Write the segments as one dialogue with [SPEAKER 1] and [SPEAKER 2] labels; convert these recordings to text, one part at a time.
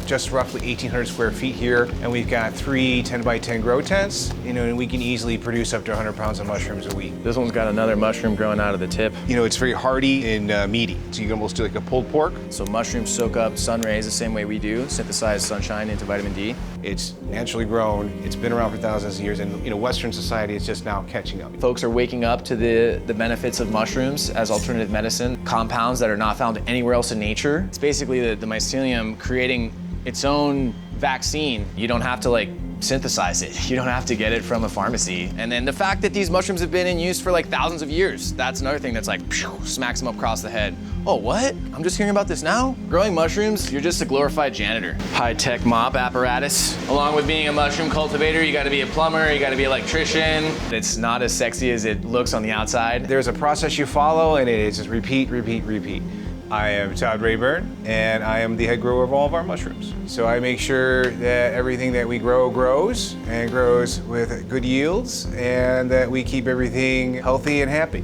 [SPEAKER 1] just roughly 1,800 square feet here, and we've got 3 10 by 10 grow tents, and we can easily produce up to 100 pounds of mushrooms a week.
[SPEAKER 2] This one's got another mushroom growing out of the tip.
[SPEAKER 1] It's very hearty and meaty, so you can almost do like a pulled pork.
[SPEAKER 2] So mushrooms soak up sun rays the same way we do, synthesize sunshine into vitamin D.
[SPEAKER 1] It's naturally grown, it's been around for thousands of years, and Western society is just now catching up.
[SPEAKER 2] Folks are waking up to the benefits of mushrooms as alternative medicine, compounds that are not found anywhere else in nature. It's basically the mycelium creating its own vaccine. You don't have to synthesize it. You don't have to get it from a pharmacy. And then the fact that these mushrooms have been in use for thousands of years, that's another thing that's smacks them up across the head. Oh, what? I'm just hearing about this now? Growing mushrooms, you're just a glorified janitor. High-tech mop apparatus. Along with being a mushroom cultivator, you gotta be a plumber, you gotta be an electrician. It's not as sexy as it looks on the outside.
[SPEAKER 1] There's a process you follow, and it is just repeat, repeat, repeat. I am Todd Rayburn, and I am the head grower of all of our mushrooms. So I make sure that everything that we grow grows, and grows with good yields, and that we keep everything healthy and happy.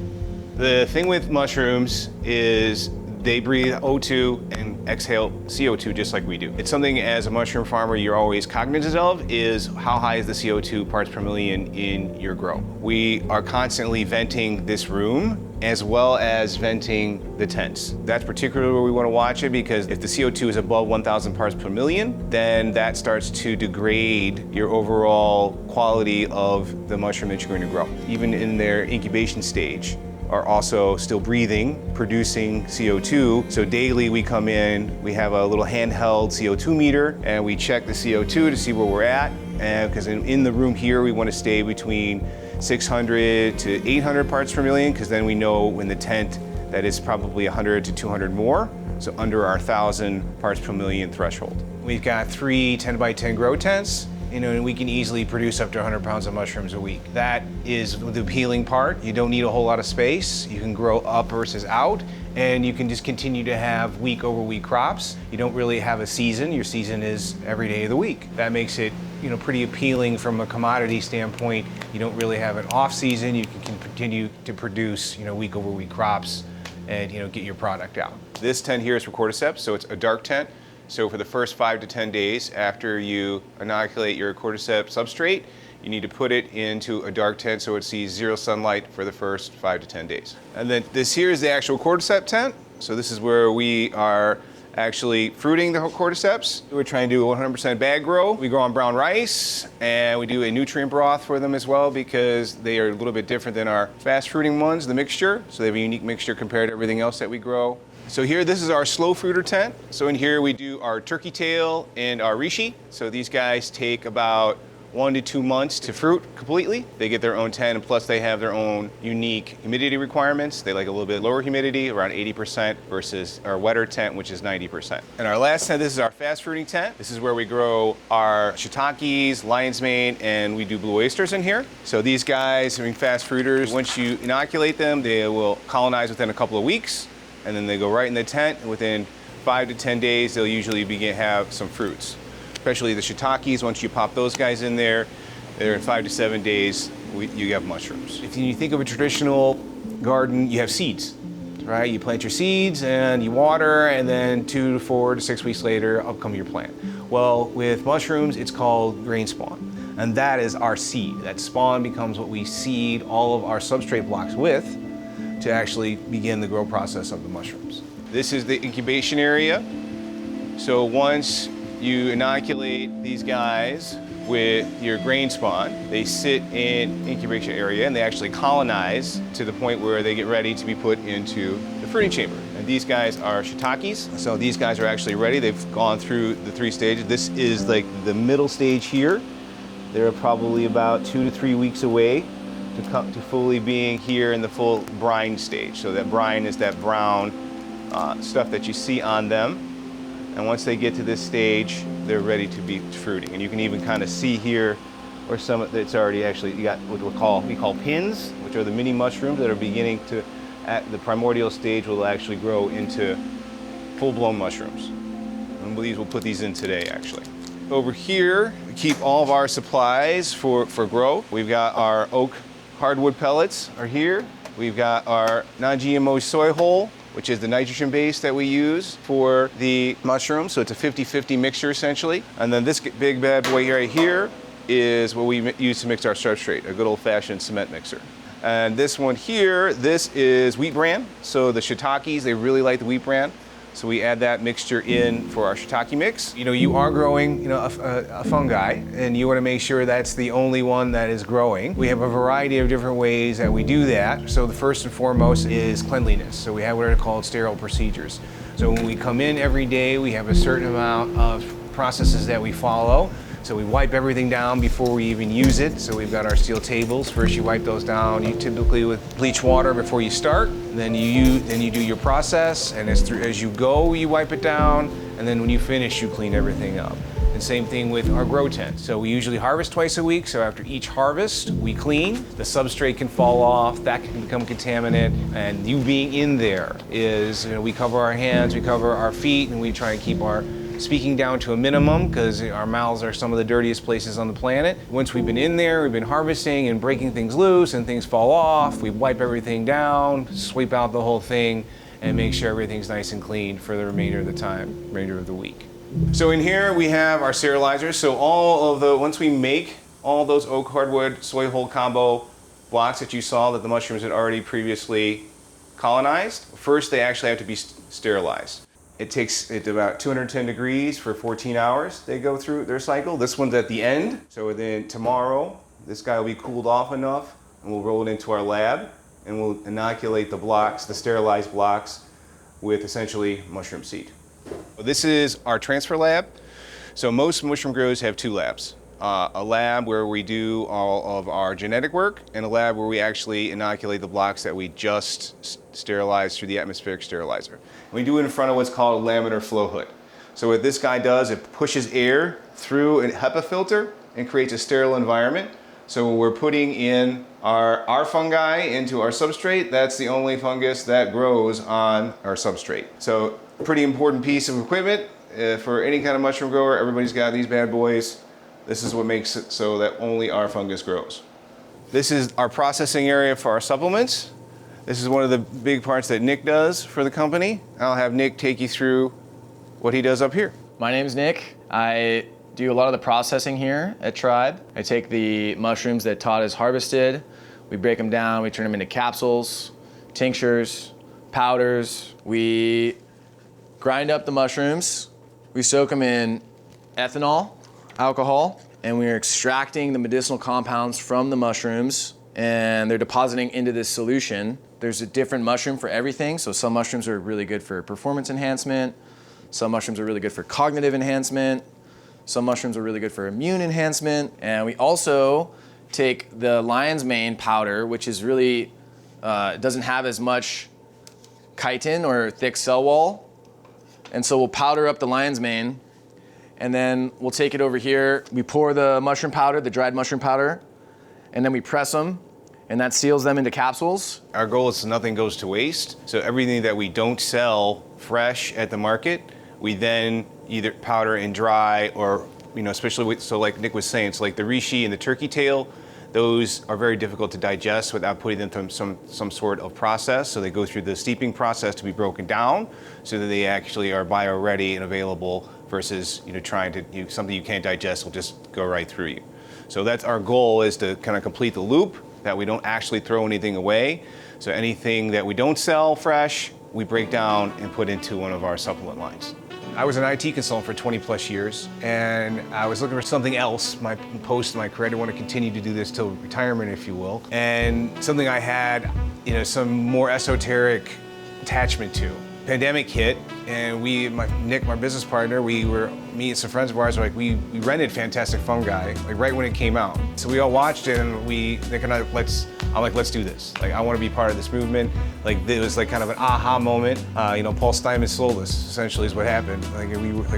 [SPEAKER 1] The thing with mushrooms is they breathe O2 and exhale CO2 just like we do. It's something as a mushroom farmer you're always cognizant of, is how high is the CO2 parts per million in your grow. We are constantly venting this room as well as venting the tents. That's particularly where we want to watch it, because if the CO2 is above 1,000 parts per million, then that starts to degrade your overall quality of the mushroom that you're going to grow. Even in their incubation stage, are also still breathing, producing CO2. So daily we come in, we have a little handheld CO2 meter, and we check the CO2 to see where we're at. And because in the room here, we want to stay between 600 to 800 parts per million, because then we know in the tent that it's probably 100 to 200 more, so under our 1,000 parts per million threshold. We've got 3 10 by 10 grow tents, and we can easily produce up to 100 pounds of mushrooms a week. That is the appealing part. You don't need a whole lot of space. You can grow up versus out, and you can just continue to have week over week crops. You don't really have a season. Your season is every day of the week. That makes it pretty appealing from a commodity standpoint. You don't really have an off season. You can continue to produce week over week crops and get your product out. This tent here is for cordyceps, so it's a dark tent. So for the first 5 to 10 days after you inoculate your cordyceps substrate, you need to put it into a dark tent so it sees zero sunlight for the first 5 to 10 days. And then this here is the actual cordyceps tent. So this is where we are actually fruiting the cordyceps. We're trying to do 100% bag grow. We grow on brown rice, and we do a nutrient broth for them as well, because they are a little bit different than our fast fruiting ones, the mixture. So they have a unique mixture compared to everything else that we grow. So here, this is our slow fruiter tent. So in here we do our turkey tail and our reishi. So these guys take about 1 to 2 months to fruit completely. They get their own tent, and plus they have their own unique humidity requirements. They like a little bit lower humidity, around 80%, versus our wetter tent, which is 90%. And our last tent, this is our fast fruiting tent. This is where we grow our shiitakes, lion's mane, and we do blue oysters in here. So these guys, being fast fruiters, once you inoculate them, they will colonize within a couple of weeks, and then they go right in the tent, and within 5 to 10 days, they'll usually begin to have some fruits. Especially the shiitakes, once you pop those guys in there, they're in 5 to 7 days, you have mushrooms. If you think of a traditional garden, you have seeds, right? You plant your seeds and you water, and then 2 to 4 to 6 weeks later, up come your plant. Well, with mushrooms, it's called grain spawn, and that is our seed. That spawn becomes what we seed all of our substrate blocks with to actually begin the grow process of the mushrooms. This is the incubation area. So once you inoculate these guys with your grain spawn, they sit in incubation area, and they actually colonize to the point where they get ready to be put into the fruiting chamber. And these guys are shiitakes. So these guys are actually ready. They've gone through the 3 stages. This is like the middle stage here. They're probably about 2 to 3 weeks away to come to fully being here in the full brine stage. So that brine is that brown stuff that you see on them. And once they get to this stage, they're ready to be fruiting. And you can even kind of see here where some of it's already actually, you got what we call pins, which are the mini mushrooms that are beginning to, at the primordial stage, will actually grow into full-blown mushrooms. And we'll put these in today, actually. Over here, we keep all of our supplies for grow. We've got our oak hardwood pellets are here. We've got our non-GMO soy hull which is the nitrogen base that we use for the mushroom. So it's a 50-50 mixture essentially. And then this big bad boy right here is what we use to mix our substrate, a good old-fashioned cement mixer. And this one here, this is wheat bran. So the shiitakes, they really like the wheat bran. So we add that mixture in for our shiitake mix. You know, you are growing, you know, a fungi, and you want to make sure that's the only one that is growing. We have a variety of different ways that we do that. So the first and foremost is cleanliness. So we have what are called sterile procedures. So when we come in every day, we have a certain amount of processes that we follow. So we wipe everything down before we even use it. So we've got our steel tables. First you wipe those down, you typically with bleach water before you start. Then you do your process, and as you go, you wipe it down, and then when you finish, you clean everything up. And same thing with our grow tent. So we usually harvest twice a week, so after each harvest, we clean. The substrate can fall off, that can become contaminant, and you being in there is, you know, we cover our hands, we cover our feet, and we try and keep our speaking down to a minimum because our mouths are some of the dirtiest places on the planet. Once we've been in there, we've been harvesting and breaking things loose and things fall off, we wipe everything down, sweep out the whole thing, and make sure everything's nice and clean for the remainder of the time, remainder of the week. So in here we have our sterilizers. So once we make all those oak hardwood soy hull combo blocks that you saw that the mushrooms had already previously colonized, first they actually have to be sterilized. It takes it to about 210 degrees for 14 hours. They go through their cycle. This one's at the end. So then tomorrow, this guy will be cooled off enough, and we'll roll it into our lab, and we'll inoculate the blocks, the sterilized blocks, with essentially mushroom seed. This is our transfer lab. So most mushroom growers have two labs. A lab where we do all of our genetic work, and a lab where we actually inoculate the blocks that we just sterilize through the atmospheric sterilizer. And we do it in front of what's called a laminar flow hood. So what this guy does, it pushes air through a HEPA filter and creates a sterile environment. So when we're putting in our fungi into our substrate, that's the only fungus that grows on our substrate. So pretty important piece of equipment for any kind of mushroom grower. Everybody's got these bad boys. This is what makes it so that only our fungus grows. This is our processing area for our supplements. This is one of the big parts that Nick does for the company. I'll have Nick take you through what he does up here.
[SPEAKER 2] My name's Nick. I do a lot of the processing here at Tribe. I take the mushrooms that Todd has harvested, we break them down, we turn them into capsules, tinctures, powders. We grind up the mushrooms, we soak them in ethanol, alcohol, and we're extracting the medicinal compounds from the mushrooms, and they're depositing into this solution. There's a different mushroom for everything, so some mushrooms are really good for performance enhancement, some mushrooms are really good for cognitive enhancement, some mushrooms are really good for immune enhancement, and we also take the lion's mane powder, which is really, doesn't have as much chitin or thick cell wall, and so we'll powder up the lion's mane, and then we'll take it over here. We pour the mushroom powder, the dried mushroom powder, and then we press them, and that seals them into capsules.
[SPEAKER 1] Our goal is nothing goes to waste. So everything that we don't sell fresh at the market, we then either powder and dry, or, you know, especially with, so like Nick was saying, so like the reishi and the turkey tail, those are very difficult to digest without putting them through some sort of process. So they go through the steeping process to be broken down so that they actually are bio-ready and available versus, you know, trying to, something you can't digest will just go right through you. So that's our goal, is to kind of complete the loop, that we don't actually throw anything away. So anything that we don't sell fresh, we break down and put into one of our supplement lines. I was an IT consultant for 20 plus years, and I was looking for something else. My post in my career, I want to continue to do this till retirement, if you will. And something I had, you know, some more esoteric attachment to. Pandemic hit, and Nick, my business partner, me and some friends of ours, we rented Fantastic Fungi, like right when it came out. So we all watched it, and I'm like, let's do this. Like, I want to be part of this movement. Like, it was like kind of an aha moment. You know, Paul Steinman sold us, essentially, is what happened.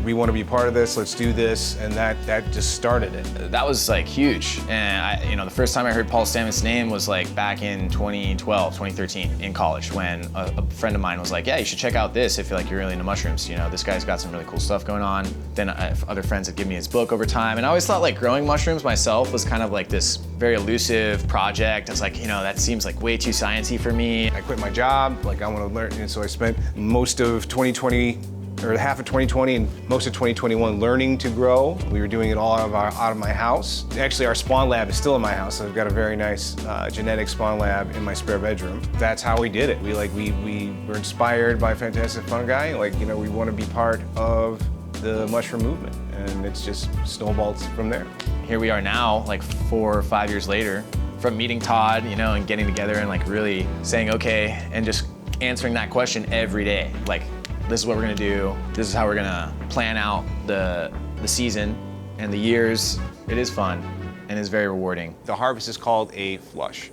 [SPEAKER 1] We want to be part of this, let's do this, and that just started it.
[SPEAKER 2] That was like huge. And the first time I heard Paul Stamets' name was like back in 2012, 2013 in college, when a friend of mine was like, yeah, you should check out this if you're really into mushrooms. You know, this guy's got some really cool stuff going on. Then and other friends had given me his book over time. And I always thought like growing mushrooms myself was kind of like this very elusive project. I was like, you know, that seems like way too sciencey for me.
[SPEAKER 1] I quit my job, like I want to learn, and so I spent most of 2020, or half of 2020 and most of 2021 learning to grow. We were doing it all out of my house. Actually, our spawn lab is still in my house. So I've got a very nice genetic spawn lab in my spare bedroom. That's how we did it. We were inspired by fantastic fungi. Like, you know, we want to be part of the mushroom movement, and it's just snowballed from there.
[SPEAKER 2] Here we are now, like 4 or 5 years later, from meeting Todd, you know, and getting together and like really saying, okay, and just answering that question every day. Like, this is what we're gonna do. This is how we're gonna plan out the season and the years. It is fun and it's very rewarding.
[SPEAKER 1] The harvest is called a flush.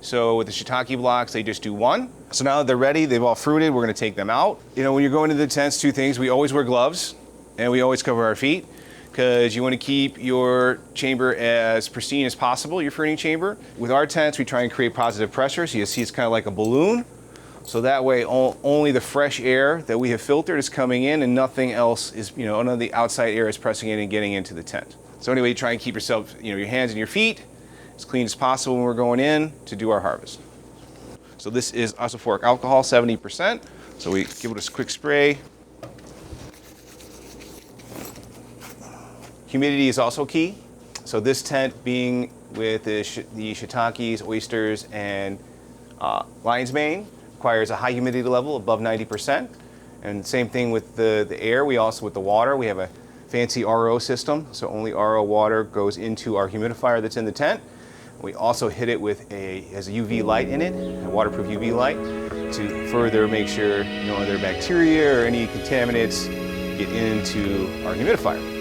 [SPEAKER 1] So with the shiitake blocks, they just do one. So now that they're ready, they've all fruited, we're gonna take them out. You know, when you're going into the tents, 2 things. We always wear gloves and we always cover our feet, because you want to keep your chamber as pristine as possible, your fruiting chamber. With our tents, we try and create positive pressure. So you see it's kind of like a balloon. So that way, only the fresh air that we have filtered is coming in, and nothing else is, you know, none of the outside air is pressing in and getting into the tent. So anyway, try and keep yourself, you know, your hands and your feet as clean as possible when we're going in to do our harvest. So this is isophoric alcohol, 70%. So we give it a quick spray. Humidity is also key. So this tent being with the shiitakes, oysters, and lion's mane requires a high humidity level above 90%. And same thing with the air. We also, with the water, we have a fancy RO system. So only RO water goes into our humidifier that's in the tent. We also hit it with has a UV light in it, a waterproof UV light, to further make sure no other bacteria or any contaminants get into our humidifier.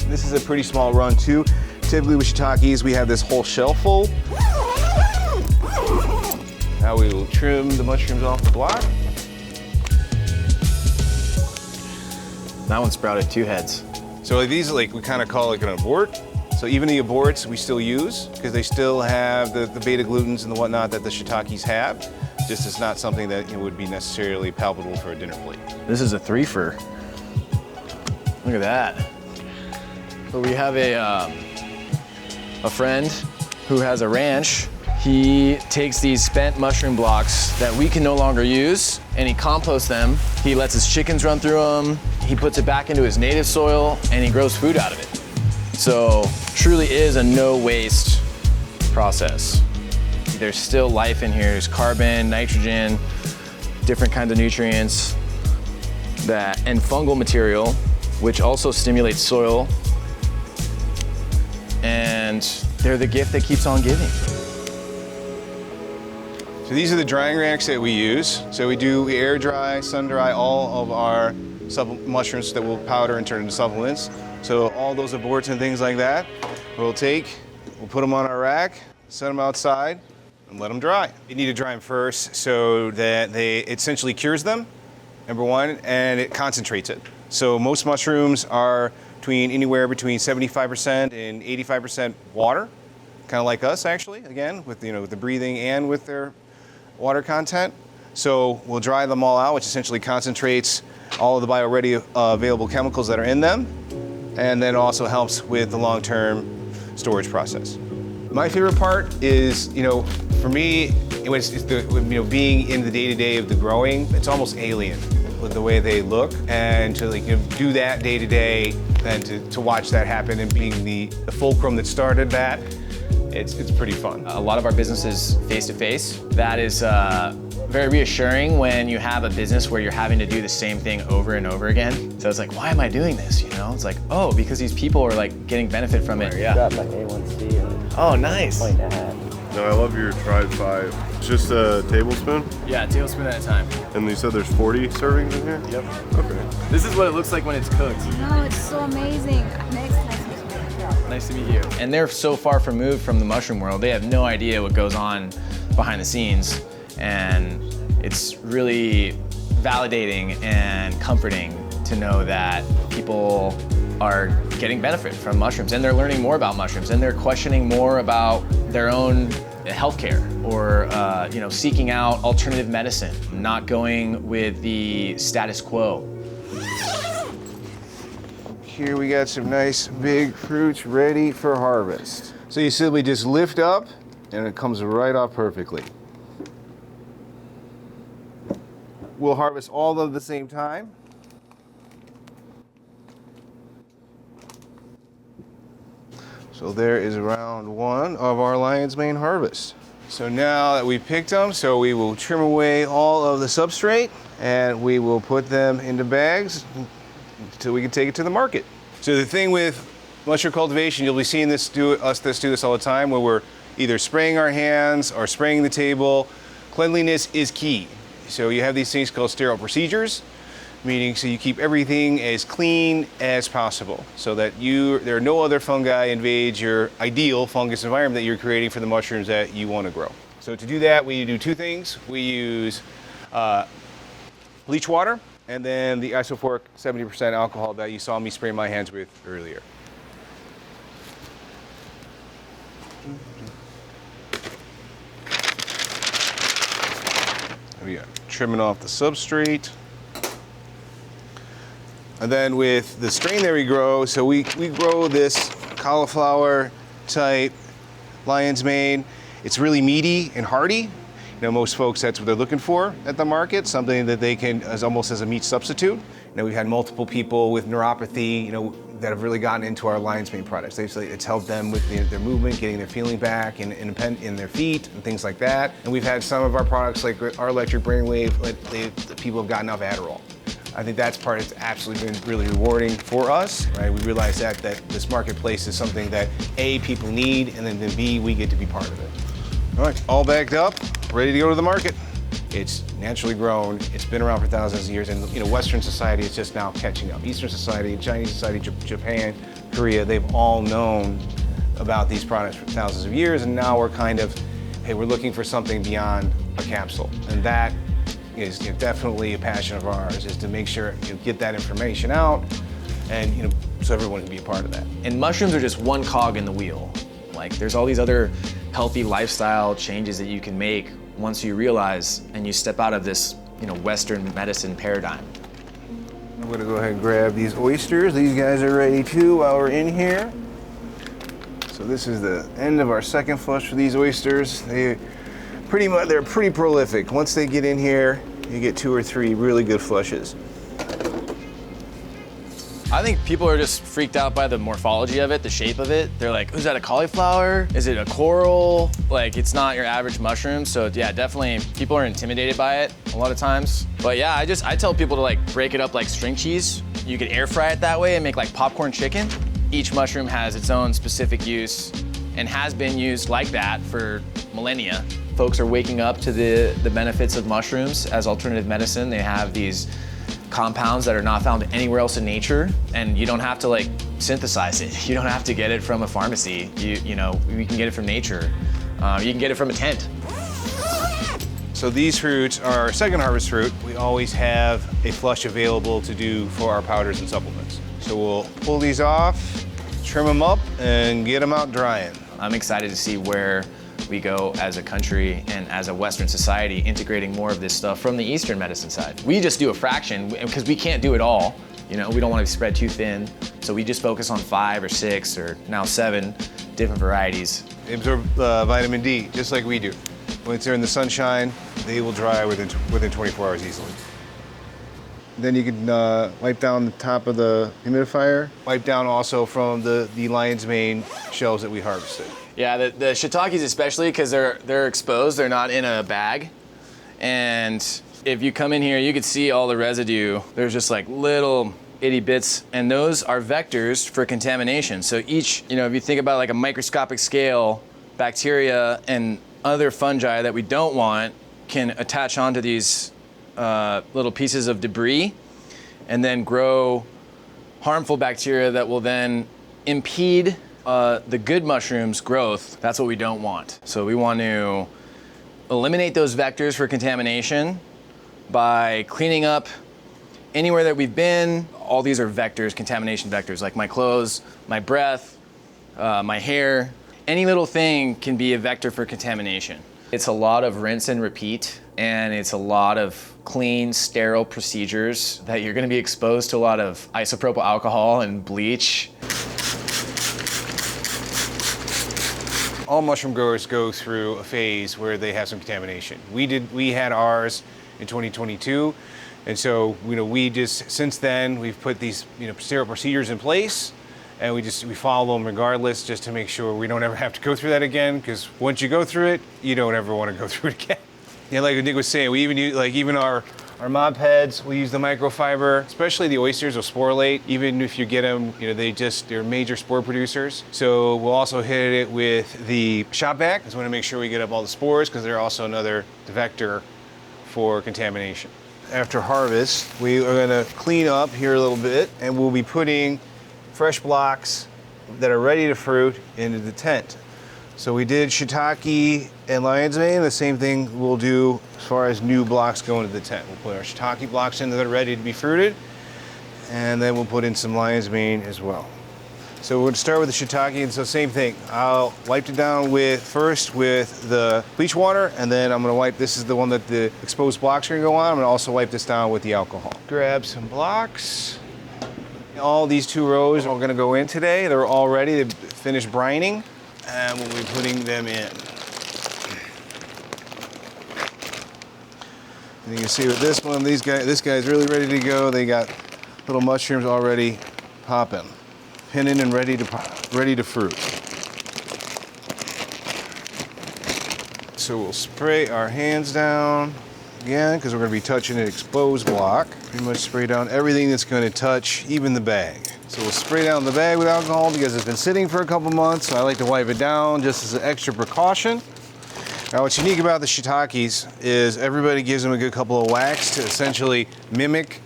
[SPEAKER 1] This is a pretty small run too. Typically with shiitakes, we have this whole shelf full. Now we will trim the mushrooms off the block.
[SPEAKER 2] That one sprouted 2 heads.
[SPEAKER 1] So these are like, we kind of call it an abort. So even the aborts we still use, because they still have the beta glutens and the whatnot that the shiitakes have. Just it's not something that, you know, would be necessarily palatable for a dinner plate.
[SPEAKER 2] This is a 3-fer. Look at that. So we have a friend who has a ranch. He takes these spent mushroom blocks that we can no longer use, and he composts them. He lets his chickens run through them. He puts it back into his native soil, and he grows food out of it. So truly is a no waste process. There's still life in here. There's carbon, nitrogen, different kinds of nutrients, and fungal material, which also stimulates soil. And they're the gift that keeps on giving.
[SPEAKER 1] So these are the drying racks that we use. So we air dry, sun dry all of our mushrooms that we'll powder and turn into supplements. So all those aborts and things like that, we'll put them on our rack, set them outside, and let them dry. You need to dry them first so that it essentially cures them, number one, and it concentrates it. So most mushrooms are anywhere between 75% and 85% water, kind of like us actually, again, with the breathing and with their water content. So we'll dry them all out, which essentially concentrates all of the bioready available chemicals that are in them, and then also helps with the long-term storage process. My favorite part is, for me, being in the day-to-day of the growing, it's almost alien with the way they look, and to do that day to day, and to watch that happen and being the fulcrum that started that, it's pretty fun.
[SPEAKER 2] A lot of our business is face-to-face. That is very reassuring when you have a business where you're having to do the same thing over and over again. So it's like, why am I doing this? It's like, oh, because these people are getting benefit from it.
[SPEAKER 3] Yeah. Got my A1C and
[SPEAKER 2] oh, nice.
[SPEAKER 4] No, I love your tried 5. Just a tablespoon?
[SPEAKER 2] Yeah, a tablespoon at a time.
[SPEAKER 4] And you said there's 40 servings in here?
[SPEAKER 2] Yep.
[SPEAKER 4] Okay.
[SPEAKER 2] This is what it looks like when it's cooked.
[SPEAKER 5] No, it's so amazing. Nice to meet you.
[SPEAKER 2] Nice to meet you. And they're so far removed from the mushroom world, they have no idea what goes on behind the scenes. And it's really validating and comforting to know that people are getting benefit from mushrooms, and they're learning more about mushrooms, and they're questioning more about their own healthcare, or seeking out alternative medicine, not going with the status quo.
[SPEAKER 1] Here we got some nice big fruits ready for harvest. So you simply just lift up and it comes right off perfectly. We'll harvest all at the same time. So there is round one of our lion's mane harvest. So now that we picked them, so we will trim away all of the substrate and we will put them into bags until we can take it to the market. So the thing with mushroom cultivation, you'll be seeing us do this all the time, where we're either spraying our hands or spraying the table. Cleanliness is key. So you have these things called sterile procedures, meaning so you keep everything as clean as possible so that there are no other fungi invade your ideal fungus environment that you're creating for the mushrooms that you want to grow. So to do that, we do two things. We use bleach water and then the isophoric 70% alcohol that you saw me spray my hands with earlier. There we go. Trimming off the substrate. And then with the strain that we grow, so we grow this cauliflower type lion's mane. It's really meaty and hearty. You know, most folks, that's what they're looking for at the market, something that they can, as almost as a meat substitute. You know, we've had multiple people with neuropathy, you know, that have really gotten into our lion's mane products. They've said it's helped them with their movement, getting their feeling back in their feet and things like that. And we've had some of our products, like our electric brainwave, people have gotten off Adderall. I think that's part that's absolutely been really rewarding for us, right? We realize that this marketplace is something that A, people need, and then B, we get to be part of it. All right, all bagged up, ready to go to the market. It's naturally grown, it's been around for thousands of years, and you know, Western society is just now catching up. Eastern society, Chinese society, Japan, Korea, they've all known about these products for thousands of years, and now we're kind of, hey, we're looking for something beyond a capsule. And that is definitely a passion of ours, is to make sure you get that information out, and so everyone can be a part of that.
[SPEAKER 2] And mushrooms are just one cog in the wheel. Like, there's all these other healthy lifestyle changes that you can make once you realize and you step out of this, Western medicine paradigm.
[SPEAKER 1] I'm gonna go ahead and grab these oysters. These guys are ready too while we're in here. So this is the end of our second flush for these oysters. They're pretty prolific. Once they get in here, you get 2 or 3 really good flushes.
[SPEAKER 2] I think people are just freaked out by the morphology of it, the shape of it. They're like, is that a cauliflower? Is it a coral? Like, it's not your average mushroom. So yeah, definitely people are intimidated by it a lot of times. But yeah, I tell people to break it up like string cheese. You could air fry it that way and make like popcorn chicken. Each mushroom has its own specific use and has been used like that for millennia. Folks are waking up to the benefits of mushrooms as alternative medicine. They have these compounds that are not found anywhere else in nature, and you don't have to synthesize it. You don't have to get it from a pharmacy. You can get it from nature. You can get it from a tent.
[SPEAKER 1] So these fruits are our second harvest fruit. We always have a flush available to do for our powders and supplements. So we'll pull these off, trim them up, and get them out drying.
[SPEAKER 2] I'm excited to see where we go as a country and as a Western society, integrating more of this stuff from the Eastern medicine side. We just do a fraction because we can't do it all. We don't want to spread too thin. So we just focus on 5 or 6 or now 7 different varieties.
[SPEAKER 1] They absorb vitamin D just like we do. When they're in the sunshine, they will dry within 24 hours easily. Then you can wipe down the top of the humidifier. Wipe down also from the lion's mane shells that we harvested.
[SPEAKER 2] Yeah, the shiitakes especially, because they're exposed, they're not in a bag. And if you come in here, you can see all the residue. There's just little itty bits, and those are vectors for contamination. So each, if you think about a microscopic scale, bacteria and other fungi that we don't want can attach onto these little pieces of debris and then grow harmful bacteria that will then impede the good mushroom's growth. That's what we don't want. So we want to eliminate those vectors for contamination by cleaning up Anywhere that we've been, all these are vectors, contamination vectors, like my clothes, my breath, my hair. Any little thing can be a vector for contamination. It's a lot of rinse and repeat, and it's a lot of clean, sterile procedures that you're gonna be exposed to a lot of isopropyl alcohol and bleach.
[SPEAKER 1] All mushroom growers go through a phase where they have some contamination. We had ours in 2022, and so since then we've put these sterile procedures in place, and we follow them regardless, just to make sure we don't ever have to go through that again. Because once you go through it, you don't ever want to go through it again. Yeah, like Nick was saying, we even use even our mop heads, we use the microfiber, especially the oysters will sporulate. Even if you get them, they're major spore producers. So we'll also hit it with the shop vac. Just want to make sure we get up all the spores, because they're also another vector for contamination. After harvest, we are going to clean up here a little bit, and we'll be putting fresh blocks that are ready to fruit into the tent. So we did shiitake and lion's mane. The same thing we'll do as far as new blocks go into the tent. We'll put our shiitake blocks in that are ready to be fruited, and then we'll put in some lion's mane as well. So we're going to start with the shiitake, and so same thing. I'll wipe it down first with the bleach water, and then I'm going to wipe, this is the one that the exposed blocks are going to go on. I'm going to also wipe this down with the alcohol. Grab some blocks. All these 2 rows are going to go in today. They're all ready to finish brining, and we'll be putting them in. And you can see with this one, this guy's really ready to go. They got little mushrooms already popping, pinning and ready to fruit. So we'll spray our hands down again, because we're going to be touching an exposed block. Pretty much spray down everything that's going to touch, even the bag. So we'll spray down the bag with alcohol because it's been sitting for a couple months, so I like to wipe it down just as an extra precaution. Now what's unique about the shiitakes is everybody gives them a good couple of whacks to essentially mimic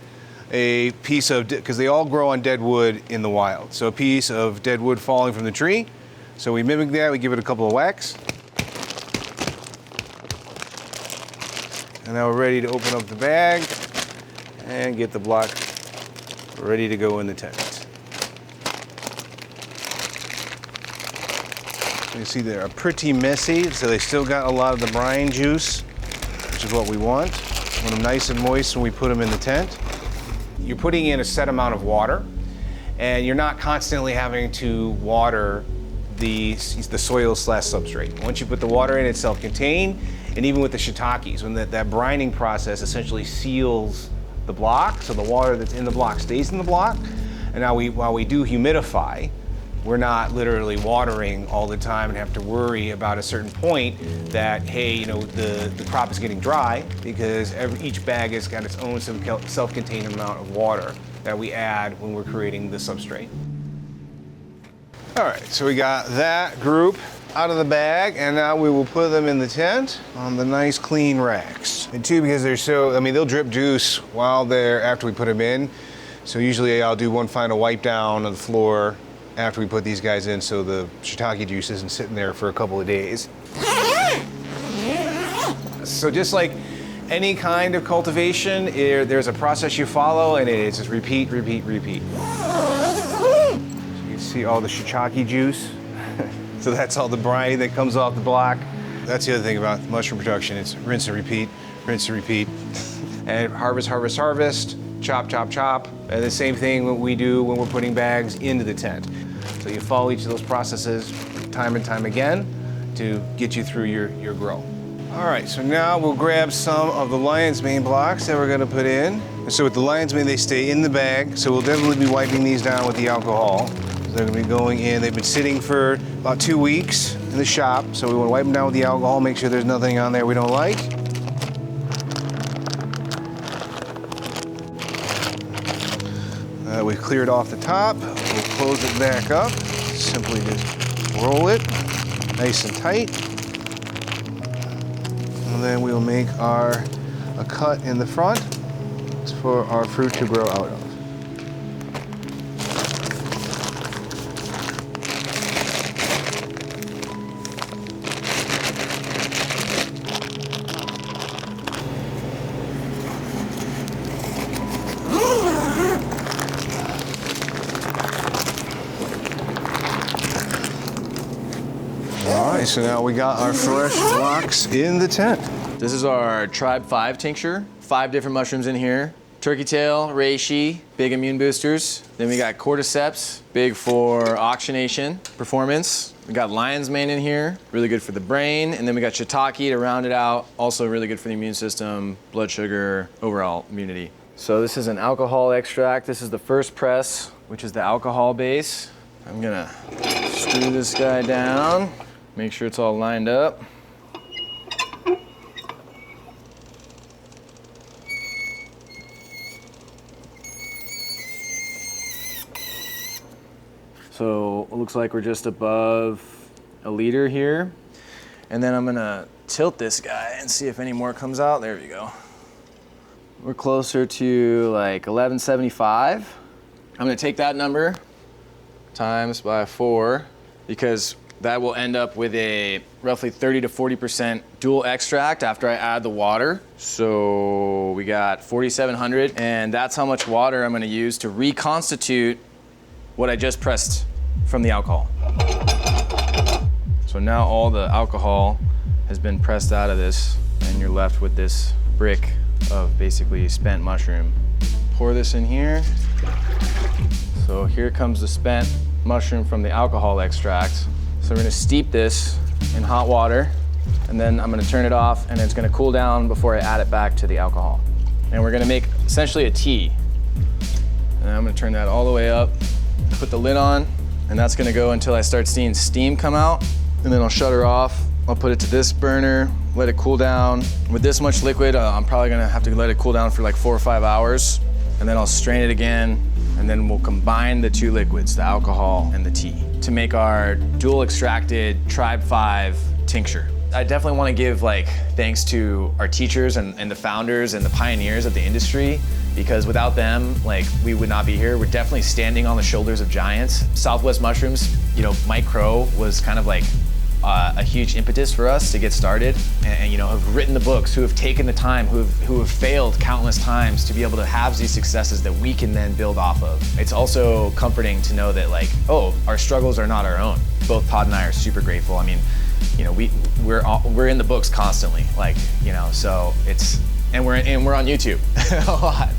[SPEAKER 1] a piece of, because they all grow on dead wood in the wild. So a piece of dead wood falling from the tree. So we mimic that, we give it a couple of whacks. And now we're ready to open up the bag and get the block ready to go in the tent. You can see they're pretty messy, so they still got a lot of the brine juice, which is what we want. We want them nice and moist when we put them in the tent. You're putting in a set amount of water, and you're not constantly having to water the soil/substrate. Once you put the water in, it's self-contained, and even with the shiitakes, when that brining process essentially seals the block, so the water that's in the block stays in the block. And now while we do humidify, we're not literally watering all the time and have to worry about a certain point that, hey, the crop is getting dry, because each bag has got its own self-contained amount of water that we add when we're creating the substrate. All right, so we got that group out of the bag, and now we will put them in the tent on the nice clean racks. And two, because they'll drip juice after we put them in. So usually I'll do one final wipe down of the floor after we put these guys in, so the shiitake juice isn't sitting there for a couple of days. So just like any kind of cultivation, there's a process you follow, and it's just repeat, repeat, repeat. So you can see all the shiitake juice. So that's all the brine that comes off the block. That's the other thing about mushroom production. It's rinse and repeat, and harvest, harvest, harvest, chop, chop, chop. And the same thing what we do when we're putting bags into the tent. So you follow each of those processes time and time again to get you through your grow. All right, so now we'll grab some of the lion's mane blocks that we're gonna put in. So with the lion's mane, they stay in the bag, so we'll definitely be wiping these down with the alcohol. They're gonna be going in. They've been sitting for about 2 weeks in the shop, so we wanna wipe them down with the alcohol, make sure there's nothing on there we don't like. We've cleared off the top. We'll close it back up. Simply just roll it nice and tight. And then we'll make a cut in the front for our fruit to grow out of. right, so now we got our fresh rocks in the tent.
[SPEAKER 2] This is our Tribe 5 tincture. 5 different mushrooms in here. Turkey tail, reishi, big immune boosters. Then we got cordyceps, big for oxygenation, performance. We got lion's mane in here, really good for the brain. And then we got shiitake to round it out, also really good for the immune system, blood sugar, overall immunity. So this is an alcohol extract. This is the first press, which is the alcohol base. I'm gonna screw this guy down, make sure it's all lined up. So it looks like we're just above a liter here. And then I'm gonna tilt this guy and see if any more comes out. There we go. We're closer to like 1175. I'm gonna take that number times by 4 because that will end up with a roughly 30 to 40% dual extract after I add the water. So we got 4,700, and that's how much water I'm gonna use to reconstitute what I just pressed from the alcohol. So now all the alcohol has been pressed out of this, and you're left with this brick of basically spent mushroom. Pour this in here. So here comes the spent mushroom from the alcohol extract. So we're gonna steep this in hot water, and then I'm gonna turn it off, and it's gonna cool down before I add it back to the alcohol. And we're gonna make essentially a tea. And I'm gonna turn that all the way up, put the lid on, and that's gonna go until I start seeing steam come out, and then I'll shut her off. I'll put it to this burner, let it cool down. With this much liquid, I'm probably gonna have to let it cool down for like 4 or 5 hours, and then I'll strain it again, and then we'll combine the 2 liquids, the alcohol and the tea, to make our dual extracted Tribe 5 tincture. I definitely want to give thanks to our teachers and the founders and the pioneers of the industry, because without them, we would not be here. We're definitely standing on the shoulders of giants. Southwest Mushrooms, Mike Crow was kind of a huge impetus for us to get started, and have written the books, who have taken the time, who have failed countless times to be able to have these successes that we can then build off of. It's also comforting to know that our struggles are not our own. Both Todd and I are super grateful. I mean, we're in the books constantly, so it's, and we're on YouTube a lot.